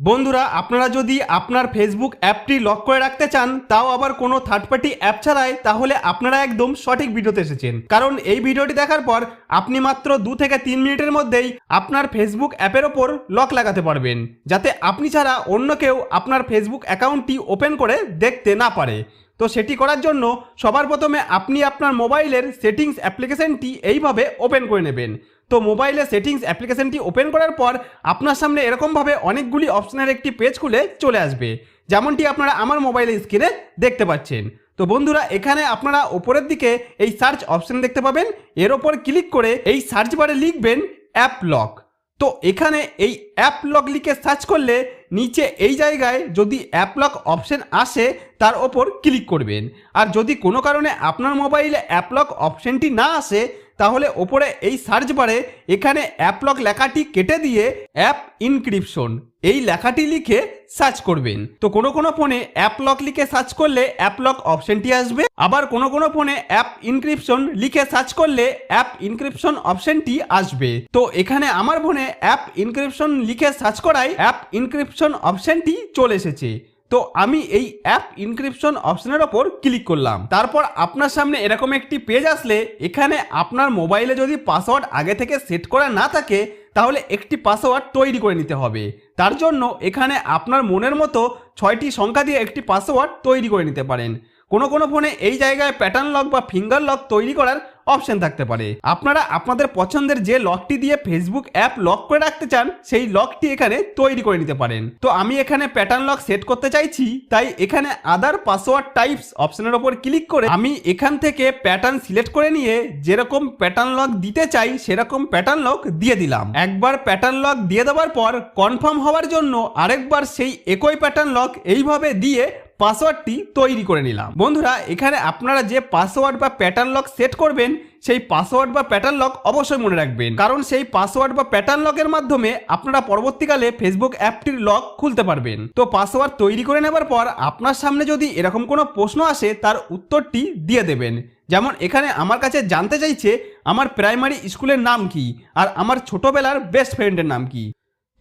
বন্ধুরা আপনারা যদি আপনার ফেসবুক অ্যাপটি লক করে রাখতে চান, তাও আবার কোনো থার্ড পার্টি অ্যাপ ছাড়াই, তাহলে আপনারা একদম সঠিক ভিডিওতে এসেছেন। কারণ এই ভিডিওটি দেখার পর আপনি মাত্র 2 থেকে 3 মিনিটের মধ্যেই আপনার ফেসবুক অ্যাপের ওপর লক লাগাতে পারবেন, যাতে আপনি ছাড়া অন্য কেউ আপনার ফেসবুক অ্যাকাউন্টটি ওপেন করে দেখতে না পারে। তো সেটি করার জন্য সবার প্রথমে আপনি আপনার মোবাইলের সেটিংস অ্যাপ্লিকেশনটি এইভাবে ওপেন করে নেবেন। তো মোবাইলে সেটিংস অ্যাপ্লিকেশনটি ওপেন করার পর আপনার সামনে এরকমভাবে অনেকগুলি অপশনের একটি পেজ খুলে চলে আসবে, যেমনটি আপনারা আমার মোবাইলের স্ক্রিনে দেখতে পাচ্ছেন। তো বন্ধুরা এখানে আপনারা ওপরের দিকে এই সার্চ অপশন দেখতে পাবেন, এর ওপর ক্লিক করে এই সার্চ বারে লিখবেন অ্যাপ লক। তো এখানে এই অ্যাপ লক লিখে সার্চ করলে নিচে এই জায়গায় যদি অ্যাপ লক অপশন আসে তার ওপর ক্লিক করবেন। আর যদি কোনো কারণে আপনার মোবাইলে অ্যাপ লক অপশনটি না আসে, তাহলে ওপরে এই সার্চ বারে এখানে অ্যাপ লক লেখাটি কেটে দিয়ে অ্যাপ ইনক্রিপশন এই লেখাটি লিখে সার্চ করবেন। তো কোনো ফোনে অ্যাপ লক লিখে সার্চ করলে অ্যাপ লক অপশনটি আসবে, আবার কোনো ফোনে অ্যাপ ইনক্রিপশন লিখে সার্চ করলে অ্যাপ ইনক্রিপশন অপশনটি আসবে। তো এখানে আমার ফোনে অ্যাপ ইনক্রিপশন লিখে সার্চ করায় অ্যাপ ইনক্রিপশন অপশনটি চলে এসেছে। তো আমি এই অ্যাপ ইনক্রিপশন অপশনের ওপর ক্লিক করলাম। তারপর আপনার সামনে এরকম একটি পেজ আসলে এখানে আপনার মোবাইলে যদি পাসওয়ার্ড আগে থেকে সেট করা না থাকে, তাহলে একটি পাসওয়ার্ড তৈরি করে নিতে হবে। তার জন্য এখানে আপনার মনের মতো 6টি সংখ্যা দিয়ে একটি পাসওয়ার্ড তৈরি করে নিতে পারেন। কোনো ফোনে এই জায়গায় প্যাটার্ন লক বা ফিঙ্গার লক তৈরি করার অপশন থাকতে পারে। আপনারা আপনাদের পছন্দের যে লকটি দিয়ে ফেসবুক অ্যাপ লক করে রাখতে চান, সেই লকটি এখানে তৈরি করে নিতে পারেন। তো আমি এখানে প্যাটার্ন লক সেট করতে চাইছি, তাই এখানে আদার পাসওয়ার্ড টাইপস অপশনের ওপর ক্লিক করে আমি এখান থেকে প্যাটার্ন সিলেক্ট করে নিয়ে যেরকম প্যাটার্ন লক দিতে চাই সেরকম প্যাটার্ন লক দিয়ে দিলাম। একবার প্যাটার্ন লক দিয়ে দেওয়ার পর কনফার্ম হওয়ার জন্য আরেকবার সেই একই প্যাটার্ন লক এইভাবে দিয়ে পাসওয়ার্ডটি তৈরি করে নিলাম। বন্ধুরা এখানে আপনারা যে পাসওয়ার্ড বা প্যাটার্ন লক সেট করবেন, সেই পাসওয়ার্ড বা প্যাটার্ন লক অবশ্যই মনে রাখবেন, কারণ সেই পাসওয়ার্ড বা প্যাটার্ন লকের মাধ্যমে আপনারা পরবর্তীকালে ফেসবুক অ্যাপটির লক খুলতে পারবেন। তো পাসওয়ার্ড তৈরি করে নেবার পর আপনার সামনে যদি এরকম কোনো প্রশ্ন আসে, তার উত্তরটি দিয়ে দেবেন। যেমন এখানে আমার কাছে জানতে চাইছে আমার প্রাইমারি স্কুলের নাম কি আর আমার ছোটবেলার বেস্ট ফ্রেন্ডের নাম কি।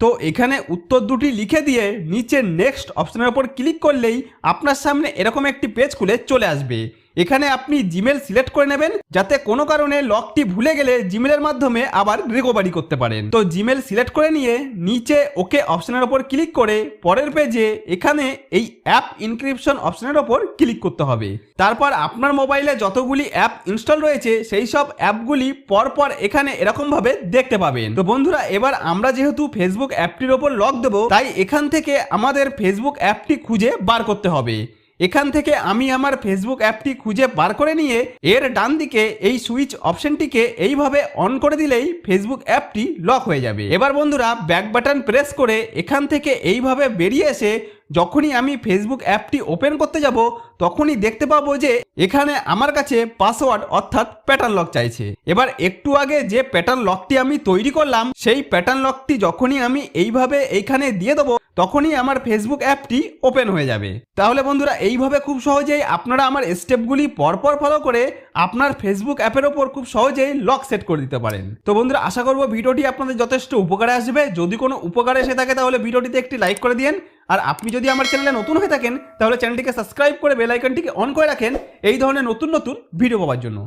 তো এখানে উত্তর দুটি লিখে দিয়ে নিচে নেক্সট অপশনের ওপর ক্লিক করলেই আপনার সামনে এরকম একটি পেজ খুলে চলে আসবে। এখানে আপনি জিমেল সিলেক্ট করে নেবেন, যাতে কোনো কারণে লকটি ভুলে গেলে জিমেলের মাধ্যমে আবার রিকভারি করতে পারেন। তো জিমেল সিলেক্ট করে নিয়ে নিচে ওকে অপশনের ওপর ক্লিক করে পরের পেজে এখানে এই অ্যাপ ইনক্রিপশন অপশনের ওপর ক্লিক করতে হবে। তারপর আপনার মোবাইলে যতগুলি অ্যাপ ইনস্টল রয়েছে সেই সব অ্যাপগুলি পরপর এখানে এরকমভাবে দেখতে পাবেন। তো বন্ধুরা এবার আমরা যেহেতু ফেসবুক অ্যাপটির ওপর লক দেবো, তাই এখান থেকে আমাদের ফেসবুক অ্যাপটি খুঁজে বার করতে হবে। এখান থেকে আমি আমার ফেসবুক অ্যাপটি খুঁজে বার করে নিয়ে এর ডান দিকে এই সুইচ অপশনটিকে এইভাবে অন করে দিলেই ফেসবুক অ্যাপটি লক হয়ে যাবে। এবার বন্ধুরা ব্যাক বাটন প্রেস করে এখান থেকে এইভাবে বেরিয়ে এসে যখনই আমি ফেসবুক অ্যাপটি ওপেন করতে যাব, তখনই দেখতে পাবো যে এখানে আমার কাছে পাসওয়ার্ড অর্থাৎ প্যাটার্ন লক চাইছে। এবার একটু আগে যে প্যাটার্ন লকটি আমি তৈরি করলাম, সেই প্যাটার্ন লকটি যখনই আমি এইভাবে এইখানে দিয়ে দেবো, তখনই আমার ফেসবুক অ্যাপটি ওপেন হয়ে যাবে। তাহলে বন্ধুরা এইভাবে খুব সহজেই আপনারা আমার স্টেপগুলি পরপর ফলো করে আপনার ফেসবুক অ্যাপের ওপর খুব সহজেই লক সেট করে দিতে পারেন। তো বন্ধুরা আশা করবো ভিডিওটি আপনাদের যথেষ্ট উপকারে আসবে। যদি কোনো উপকারে এসে থাকে তাহলে ভিডিওটিতে একটি লাইক করে দিন। আর আপনি যদি আমার চ্যানেলে নতুন হয়ে থাকেন, তাহলে চ্যানেলটিকে সাবস্ক্রাইব করে বেল আইকনটিকে অন করে রাখেন এই ধরনের নতুন ভিডিও পাওয়ার জন্য।